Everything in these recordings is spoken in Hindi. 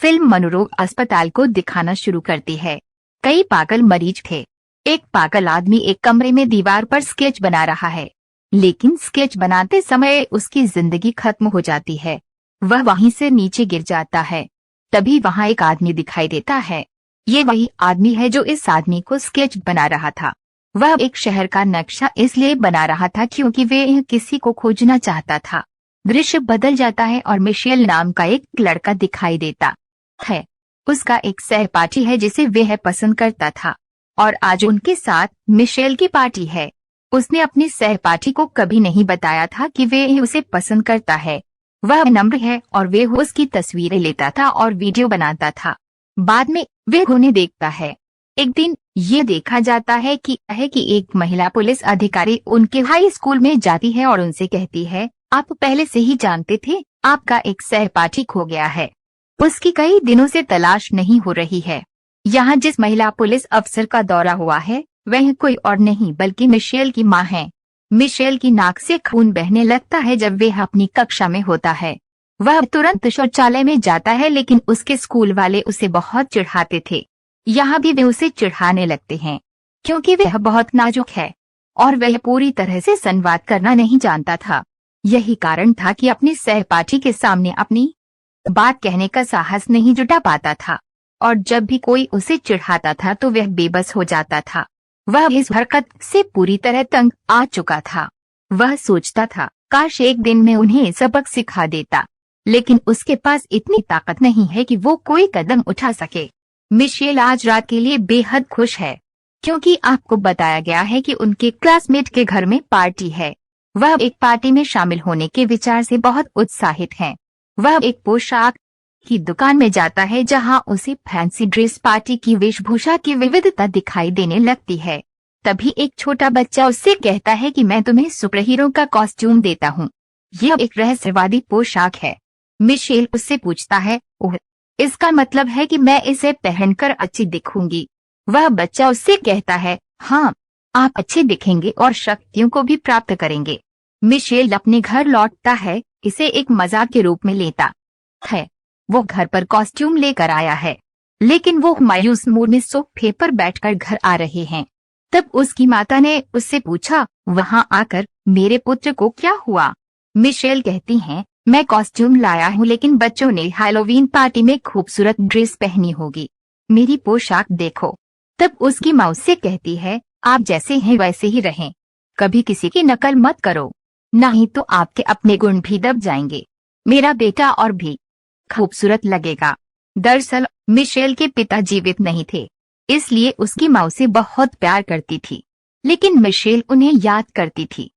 फिल्म मनोरोग अस्पताल को दिखाना शुरू करती है। कई पागल मरीज थे। एक पागल आदमी एक कमरे में दीवार पर स्केच बना रहा है, लेकिन स्केच बनाते समय उसकी जिंदगी खत्म हो जाती है। वह वहीं से नीचे गिर जाता है। तभी वहां एक आदमी दिखाई देता है। ये वही आदमी है जो इस आदमी को स्केच बना रहा था। वह एक शहर का नक्शा इसलिए बना रहा था क्योंकि वे किसी को खोजना चाहता था। दृश्य बदल जाता है और मिशेल नाम का एक लड़का दिखाई देता है। उसका एक सहपाठी है जिसे वह पसंद करता था, और आज उनके साथ मिशेल की पार्टी है। उसने अपने सहपाठी को कभी नहीं बताया था कि वह उसे पसंद करता है। वह नम्र है और वह उसकी तस्वीरें लेता था और वीडियो बनाता था। बाद में वह उन्हें देखता है। एक दिन ये देखा जाता है कि एक महिला पुलिस अधिकारी उनके हाई स्कूल में जाती है और उनसे कहती है, आप पहले से ही जानते थे, आपका एक सहपाठी खो गया है। उसकी कई दिनों से तलाश नहीं हो रही है। यहाँ जिस महिला पुलिस अफसर का दौरा हुआ है वह कोई और नहीं बल्कि मिशेल की माँ है। मिशेल की नाक से खून बहने लगता है जब वह अपनी कक्षा में होता है। वह तुरंत शौचालय में जाता है, लेकिन उसके स्कूल वाले उसे बहुत चिढ़ाते थे। यहाँ भी वे उसे चिढ़ाने लगते हैं क्योंकि वह बहुत नाजुक है और वह पूरी तरह से संवाद करना नहीं जानता था। यही कारण था कि अपने सहपाठी के सामने अपनी बात कहने का साहस नहीं जुटा पाता था, और जब भी कोई उसे चिढ़ाता था तो वह बेबस हो जाता था। वह इस हरकत से पूरी तरह तंग आ चुका था। वह सोचता था, काश एक दिन मैं उन्हें सबक सिखा देता, लेकिन उसके पास इतनी ताकत नहीं है कि वो कोई कदम उठा सके। मिशेल आज रात के लिए बेहद खुश है क्योंकि आपको बताया गया है कि उनके क्लासमेट के घर में पार्टी है। वह एक पार्टी में शामिल होने के विचार से बहुत उत्साहित है। वह एक पोशाक की दुकान में जाता है जहां उसे फैंसी ड्रेस पार्टी की वेशभूषा की विविधता दिखाई देने लगती है। तभी एक छोटा बच्चा उससे कहता है कि मैं तुम्हें सुपर हीरो का कॉस्ट्यूम देता हूँ। यह एक रहस्यवादी पोशाक है। मिशेल उससे पूछता है, ओह, इसका मतलब है कि मैं इसे पहनकर अच्छी दिखूंगी? वह बच्चा उससे कहता है, हाँ, आप अच्छे दिखेंगे और शक्तियों को भी प्राप्त करेंगे। मिशेल अपने घर लौटता है, इसे एक मजाक के रूप में लेता है। वो घर पर कॉस्ट्यूम लेकर आया है, लेकिन वो मायूस मूड में सोफे पर बैठकर घर आ रहे हैं। तब उसकी माता ने उससे पूछा, वहां आकर मेरे पुत्र को क्या हुआ? मिशेल कहती हैं, मैं कॉस्ट्यूम लाया हूँ, लेकिन बच्चों ने हैलोवीन पार्टी में खूबसूरत ड्रेस पहनी होगी, मेरी पोशाक देखो। तब उसकी माँ उससे कहती है, आप जैसे हैं वैसे ही रहें, कभी किसी की नकल मत करो, नहीं तो आपके अपने गुण भी दब जाएंगे। मेरा बेटा और भी खूबसूरत लगेगा। दरअसल मिशेल के पिता जीवित नहीं थे, इसलिए उसकी माँ उसे बहुत प्यार करती थी, लेकिन मिशेल उन्हें याद करती थी।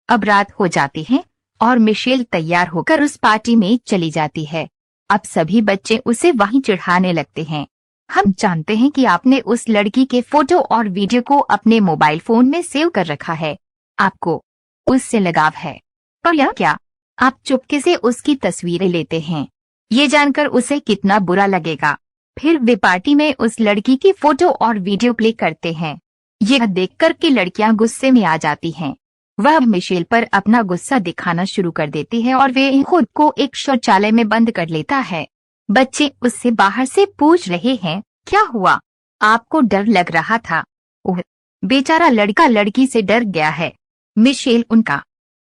अब रात हो जाती है और मिशेल तैयार होकर उस पार्टी में चली जाती है। अब सभी बच्चे उसे वहीं चिढ़ाने लगते हैं। हम जानते हैं कि आपने उस लड़की के फोटो और वीडियो को अपने मोबाइल फोन में सेव कर रखा है, आपको उससे लगाव है, पर यह क्या? आप चुपके से उसकी तस्वीरें लेते हैं, ये जानकर उसे कितना बुरा लगेगा। फिर वे पार्टी में उस लड़की की फोटो और वीडियो प्ले करते हैं। यह देखकर कि लड़कियां गुस्से में आ जाती हैं। वह मिशेल पर अपना गुस्सा दिखाना शुरू कर देती है और वे खुद को एक शौचालय में बंद कर लेता है। बच्चे उससे बाहर से पूछ रहे हैं, क्या हुआ? आपको डर लग रहा था? ओह, बेचारा लड़का लड़की से डर गया है। मिशेल उनका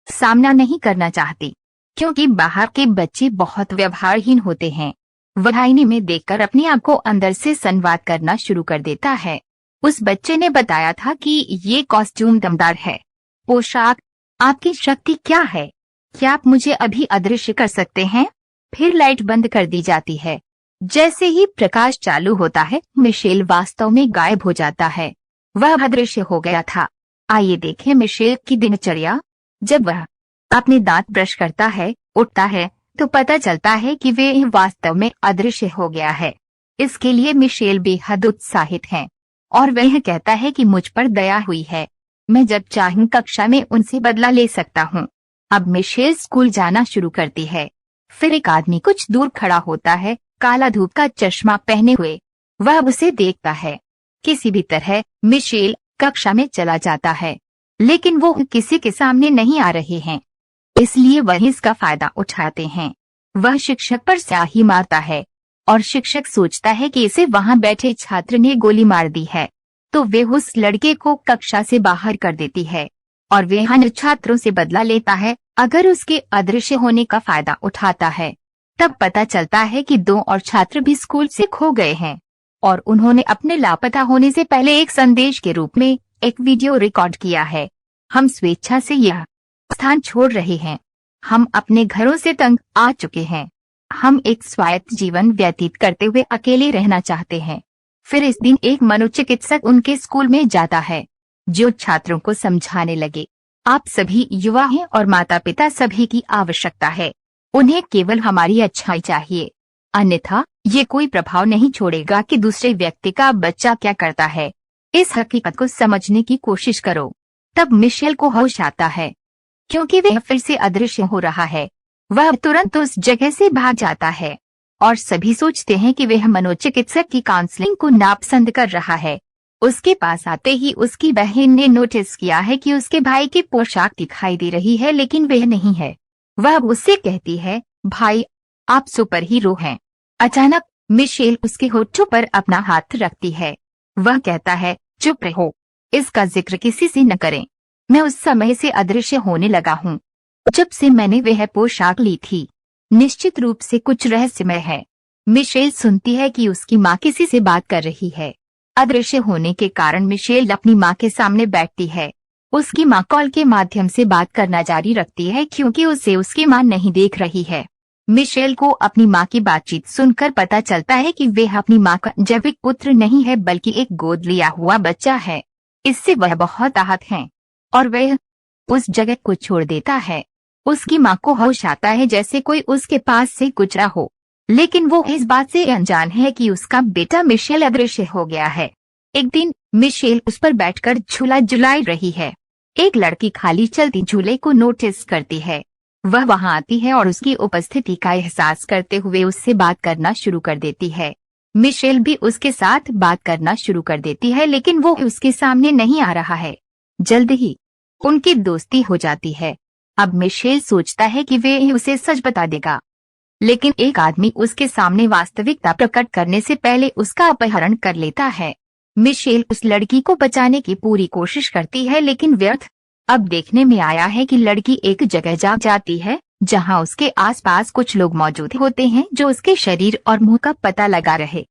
सामना नहीं करना चाहती क्योंकि बाहर के बच्चे बहुत व्यवहारहीन होते हैं। वह आईने में देखकर अपनी आँख को अंदर से संवाद करना शुरू कर देता है। उस बच्चे ने बताया था कि ये कॉस्ट्यूम दमदार है। पोशाक, आपकी शक्ति क्या है? क्या आप मुझे अभी अदृश्य कर सकते हैं? फिर लाइट बंद कर दी जाती है। जैसे ही प्रकाश चालू होता है मिशेल वास्तव में गायब हो जाता है। वह अदृश्य हो गया था। आइए देखें मिशेल की दिनचर्या। जब वह अपने दांत ब्रश करता है, उठता है, तो पता चलता है कि वे वास्तव में अदृश्य हो गया है। इसके लिए मिशेल बेहद उत्साहित है और वह कहता है कि मुझ पर दया हुई है, मैं जब चाहूं कक्षा में उनसे बदला ले सकता हूं। अब मिशेल स्कूल जाना शुरू करती है। फिर एक आदमी कुछ दूर खड़ा होता है, काला धूप का चश्मा पहने हुए। वह उसे देखता है। किसी भी तरह मिशेल कक्षा में चला जाता है, लेकिन वो किसी के सामने नहीं आ रहे हैं, इसलिए वह इसका फायदा उठाते हैं। वह शिक्षक पर स्याही मारता है और शिक्षक सोचता है कि इसे वहां बैठे छात्र ने गोली मार दी है, तो वे उस लड़के को कक्षा से बाहर कर देती है और वे अन्य छात्रों से बदला लेता है। अगर उसके अदृश्य होने का फायदा उठाता है, तब पता चलता है कि 2 और छात्र भी स्कूल से खो गए हैं और उन्होंने अपने लापता होने से पहले एक संदेश के रूप में एक वीडियो रिकॉर्ड किया है। हम स्वेच्छा से यह स्थान छोड़ रहे हैं। हम अपने घरों से तंग आ चुके हैं। हम एक स्वायत्त जीवन व्यतीत करते हुए अकेले रहना चाहते हैं। फिर इस दिन एक मनोचिकित्सक उनके स्कूल में जाता है, जो छात्रों को समझाने लगे, आप सभी युवा हैं और माता पिता सभी की आवश्यकता है। उन्हें केवल हमारी अच्छाई चाहिए, अन्यथा ये कोई प्रभाव नहीं छोड़ेगा कि दूसरे व्यक्ति का बच्चा क्या करता है। इस हकीकत को समझने की कोशिश करो। तब मिशेल को होश आता है, क्योंकि वह फिर से अदृश्य हो रहा है। वह तुरंत उस जगह से भाग जाता है और सभी सोचते हैं कि वह मनोचिकित्सक की काउंसलिंग को नापसंद कर रहा है। उसके पास आते ही उसकी बहन ने नोटिस किया है कि उसके भाई की पोशाक दिखाई दे रही है, लेकिन वह नहीं है। वह उससे कहती है, भाई, आप सुपर हीरो हैं। अचानक मिशेल उसके होठों पर अपना हाथ रखती है। वह कहता है, चुप रहो, इसका जिक्र किसी से न करें। मैं उस समय से अदृश्य होने लगा हूँ, जब से मैंने वह पोशाक ली थी। निश्चित रूप से कुछ रहस्यमय है। मिशेल सुनती है कि उसकी माँ किसी से बात कर रही है। अदृश्य होने के कारण मिशेल अपनी माँ के सामने बैठती है। उसकी माँ कॉल के माध्यम से बात करना जारी रखती है, क्योंकि उसे उसकी माँ नहीं देख रही है। मिशेल को अपनी माँ की बातचीत सुनकर पता चलता है कि वह अपनी माँ का जैविक पुत्र नहीं है, बल्कि एक गोद लिया हुआ बच्चा है। इससे वह बहुत आहत है और वह उस जगह को छोड़ देता है। उसकी माँ को होश आता है जैसे कोई उसके पास से गुजरा हो, लेकिन वो इस बात से अनजान है कि उसका बेटा मिशेल अदृश्य हो गया है। एक दिन मिशेल उस पर बैठकर झूला झुला रही है। एक लड़की खाली चलती झूले को नोटिस करती है। वह वहां आती है और उसकी उपस्थिति का एहसास करते हुए उससे बात करना शुरू कर देती है। मिशेल भी उसके साथ बात करना शुरू कर देती है, लेकिन वो उसके सामने नहीं आ रहा है। जल्द ही उनकी दोस्ती हो जाती है। अब मिशेल सोचता है कि वे उसे सच बता देगा, लेकिन एक आदमी उसके सामने वास्तविकता प्रकट करने से पहले उसका अपहरण कर लेता है। मिशेल उस लड़की को बचाने की पूरी कोशिश करती है, लेकिन व्यर्थ। अब देखने में आया है कि लड़की एक जगह जा जाती है जहां उसके आसपास कुछ लोग मौजूद होते हैं जो उसके शरीर और मुंह का पता लगा रहे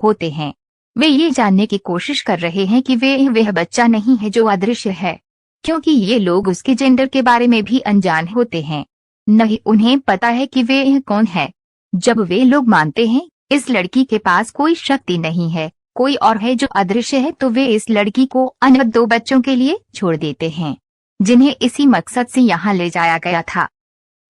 होते हैं। वे ये जानने की कोशिश कर रहे हैं कि वह बच्चा नहीं है जो अदृश्य है, क्योंकि ये लोग उसके जेंडर के बारे में भी अनजान होते हैं। नहीं उन्हें पता है कि वे कौन है। जब वे लोग मानते हैं इस लड़की के पास कोई शक्ति नहीं है, कोई और है जो अदृश्य है, तो वे इस लड़की को अन्य 2 बच्चों के लिए छोड़ देते हैं, जिन्हें इसी मकसद से यहाँ ले जाया गया था।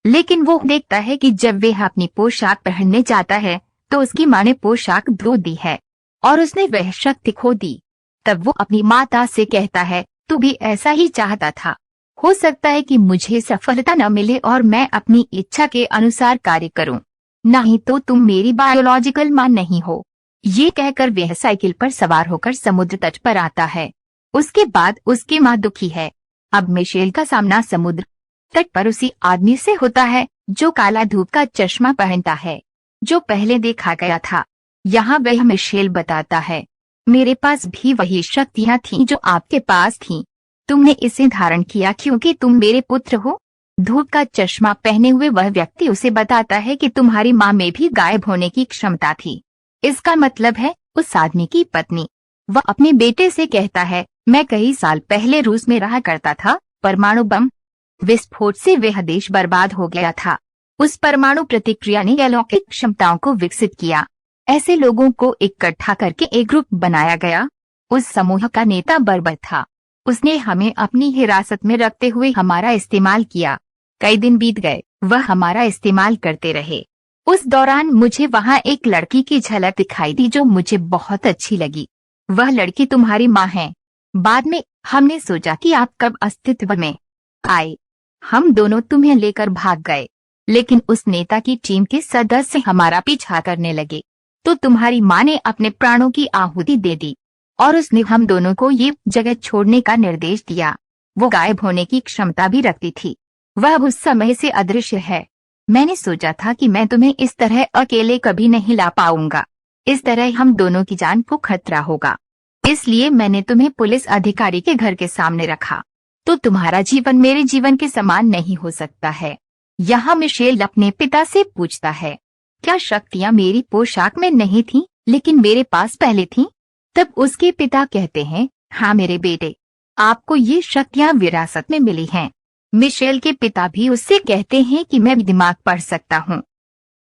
लेकिन वो देखता है कि जब वह अपनी पोशाक पहनने जाता है तो उसकी माँ ने पोशाक धो दी है और उसने वह शक्ति खो दी। तब वो अपनी माता से कहता है, तू भी ऐसा ही चाहता था। हो सकता है कि मुझे सफलता न मिले और मैं अपनी इच्छा के अनुसार कार्य करूं, नहीं तो तुम मेरी बायोलॉजिकल मां नहीं हो। ये कहकर वह साइकिल पर सवार होकर समुद्र तट पर आता है। उसके बाद उसकी मां दुखी है। अब मिशेल का सामना समुद्र तट पर उसी आदमी से होता है जो काला धूप का चश्मा पहनता है, जो पहले देखा गया था। यहाँ वह मिशेल बताता है, मेरे पास भी वही शक्तियाँ थीं जो आपके पास थीं। तुमने इसे धारण किया क्योंकि तुम मेरे पुत्र हो। धूप का चश्मा पहने हुए वह व्यक्ति उसे बताता है कि तुम्हारी माँ में भी गायब होने की क्षमता थी। इसका मतलब है उस आदमी की पत्नी। वह अपने बेटे से कहता है, मैं कई साल पहले रूस में रहा करता था। परमाणु बम विस्फोट से वह देश बर्बाद हो गया था। उस परमाणु प्रतिक्रिया ने अलौकिक क्षमताओं को विकसित किया। ऐसे लोगों को इकट्ठा करके एक ग्रुप बनाया गया। उस समूह का नेता बर्बर था। उसने हमें अपनी हिरासत में रखते हुए हमारा इस्तेमाल किया। कई दिन बीत गए, वह हमारा इस्तेमाल करते रहे। उस दौरान मुझे वहाँ एक लड़की की झलक दिखाई दी जो मुझे बहुत अच्छी लगी। वह लड़की तुम्हारी माँ है। बाद में हमने सोचा कि आप कब अस्तित्व में आए, हम दोनों तुम्हें लेकर भाग गए, लेकिन उस नेता की टीम के सदस्य हमारा पीछा करने लगे, तो तुम्हारी माँ ने अपने प्राणों की आहुति दे दी और उसने हम दोनों को ये जगह छोड़ने का निर्देश दिया। वो गायब होने की क्षमता भी रखती थी। वह उस समय से अदृश्य है। मैंने सोचा था कि मैं तुम्हें इस तरह अकेले कभी नहीं ला पाऊंगा। इस तरह हम दोनों की जान को खतरा होगा। इसलिए मैंने तुम्हें पुलिस अधिकारी के घर के सामने रखा। तो तुम्हारा जीवन मेरे जीवन के समान नहीं हो सकता है। यहाँ मिशेल अपने पिता से पूछता है, क्या शक्तियाँ मेरी पोशाक में नहीं थीं, लेकिन मेरे पास पहले थीं? तब उसके पिता कहते हैं, हाँ मेरे बेटे, आपको ये शक्तियाँ विरासत में मिली हैं। मिशेल के पिता भी उससे कहते हैं कि मैं भी दिमाग पढ़ सकता हूँ।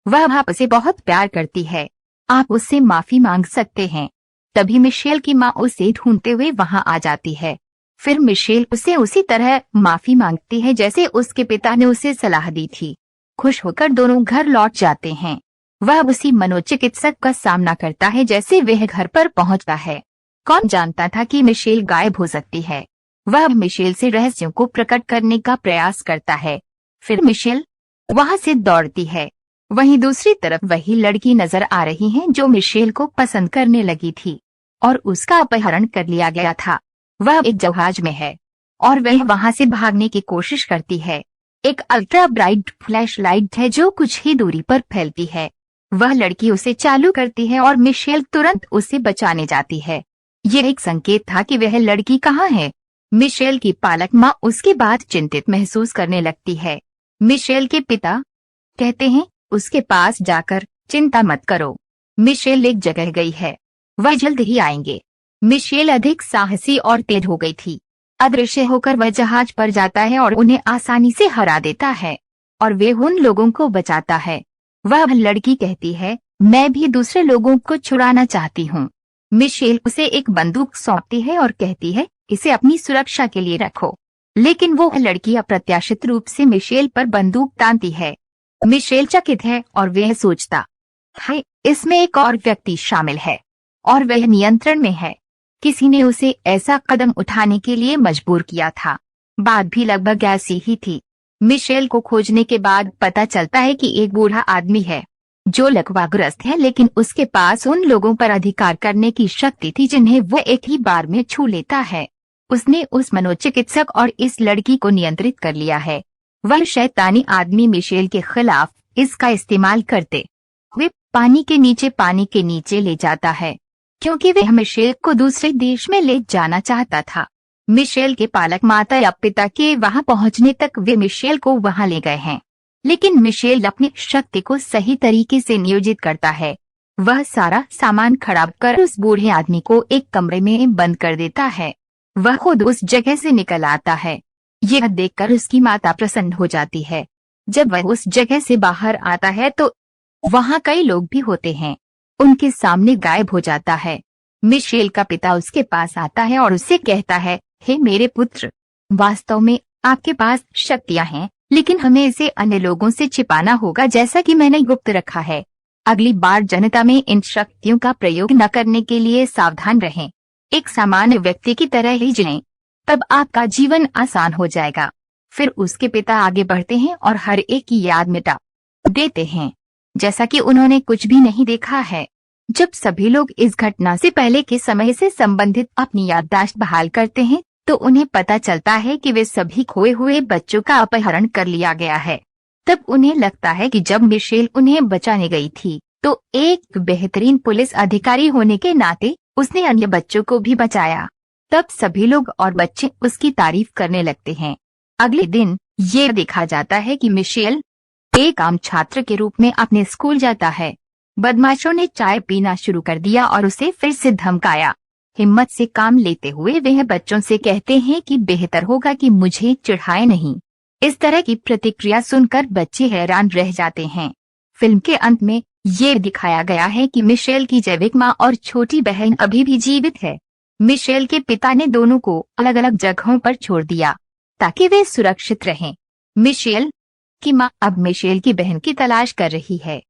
वह आपसे बहुत प्यार करती है, आप उससे माफी मांग सकते हैं। तभी मिशेल की माँ उसे ढूंढते हुए वहाँ आ जाती है। फिर मिशेल उसे उसी तरह माफी मांगती है जैसे उसके पिता ने उसे सलाह दी थी। खुश होकर दोनों घर लौट जाते हैं। वह उसी मनोचिकित्सक का सामना करता है जैसे वह घर पर पहुंचता है। कौन जानता था कि मिशेल गायब हो सकती है। वह मिशेल से रहस्यों को प्रकट करने का प्रयास करता है। फिर मिशेल वहां से दौड़ती है। वहीं दूसरी तरफ वही लड़की नजर आ रही है जो मिशेल को पसंद करने लगी थी और उसका अपहरण कर लिया गया था। वह एक जहाज में है और वह वहां से भागने की कोशिश करती है। एक अल्ट्रा ब्राइट फ्लैश लाइट है जो कुछ ही दूरी पर फैलती है। वह लड़की उसे चालू करती है और मिशेल तुरंत उसे बचाने जाती है। यह एक संकेत था कि वह लड़की कहाँ है। मिशेल की पालक माँ उसके बाद चिंतित महसूस करने लगती है। मिशेल के पिता कहते हैं, उसके पास जाकर चिंता मत करो, मिशेल एक जगह गई है, वह जल्द ही आएंगे। मिशेल अधिक साहसी और तेज हो गई थी। अदृश्य होकर वह जहाज पर जाता है और उन्हें आसानी से हरा देता है और वे उन लोगों को बचाता है। वह लड़की कहती है, मैं भी दूसरे लोगों को छुड़ाना चाहती हूँ। मिशेल उसे एक बंदूक सौंपती है और कहती है, इसे अपनी सुरक्षा के लिए रखो। लेकिन वो लड़की अप्रत्याशित रूप से मिशेल पर बंदूक तानती है। मिशेल चकित है और वह सोचता है, इसमें एक और व्यक्ति शामिल है और वह नियंत्रण में है। किसी ने उसे ऐसा कदम उठाने के लिए मजबूर किया था। बात भी लगभग ऐसी ही थी। मिशेल को खोजने के बाद पता चलता है कि एक बूढ़ा आदमी है जो लकवाग्रस्त है, लेकिन उसके पास उन लोगों पर अधिकार करने की शक्ति थी जिन्हें वो एक ही बार में छू लेता है। उसने उस मनोचिकित्सक और इस लड़की को नियंत्रित कर लिया है। वह शैतानी आदमी मिशेल के खिलाफ इसका इस्तेमाल करते हुए पानी के नीचे ले जाता है, क्योंकि वह मिशेल को दूसरे देश में ले जाना चाहता था। मिशेल के पालक माता या पिता के वहां पहुंचने तक वे मिशेल को वहां ले गए हैं, लेकिन मिशेल अपनी शक्ति को सही तरीके से नियोजित करता है। वह सारा सामान खराब कर उस बूढ़े आदमी को एक कमरे में बंद कर देता है। वह खुद उस जगह से निकल आता है। यह देखकर उसकी माता प्रसन्न हो जाती है। जब वह उस जगह से बाहर आता है तो वहां कई लोग भी होते हैं। उनके सामने गायब हो जाता है। मिशेल का पिता उसके पास आता है और उससे कहता है, हे मेरे पुत्र, वास्तव में आपके पास शक्तियां हैं, लेकिन हमें इसे अन्य लोगों से छिपाना होगा जैसा कि मैंने गुप्त रखा है। अगली बार जनता में इन शक्तियों का प्रयोग न करने के लिए सावधान रहें। एक सामान्य व्यक्ति की तरह ही जिएं, तब आपका जीवन आसान हो जाएगा। फिर उसके पिता आगे बढ़ते हैं और हर एक की याद मिटा देते हैं जैसा कि उन्होंने कुछ भी नहीं देखा है। जब सभी लोग इस घटना से पहले के समय से संबंधित अपनी याददाश्त बहाल करते हैं तो उन्हें पता चलता है कि वे सभी खोए हुए बच्चों का अपहरण कर लिया गया है। तब उन्हें लगता है कि जब मिशेल उन्हें बचाने गई थी तो एक बेहतरीन पुलिस अधिकारी होने के नाते उसने अन्य बच्चों को भी बचाया। तब सभी लोग और बच्चे उसकी तारीफ करने लगते हैं। अगले दिन ये देखा जाता है कि मिशेल एक आम छात्र के रूप में अपने स्कूल जाता है। बदमाशों ने चाय पीना शुरू कर दिया और उसे फिर से धमकाया। हिम्मत से काम लेते हुए वह बच्चों से कहते हैं कि बेहतर होगा कि मुझे चिढ़ाए नहीं। इस तरह की प्रतिक्रिया सुनकर बच्चे हैरान रह जाते हैं। फिल्म के अंत में ये दिखाया गया है कि मिशेल की जैविक माँ और छोटी बहन अभी भी जीवित है। मिशेल के पिता ने दोनों को अलग अलग जगहों पर छोड़ दिया ताकि वे सुरक्षित रहें। मिशेल की माँ अब मिशेल की बहन की तलाश कर रही है।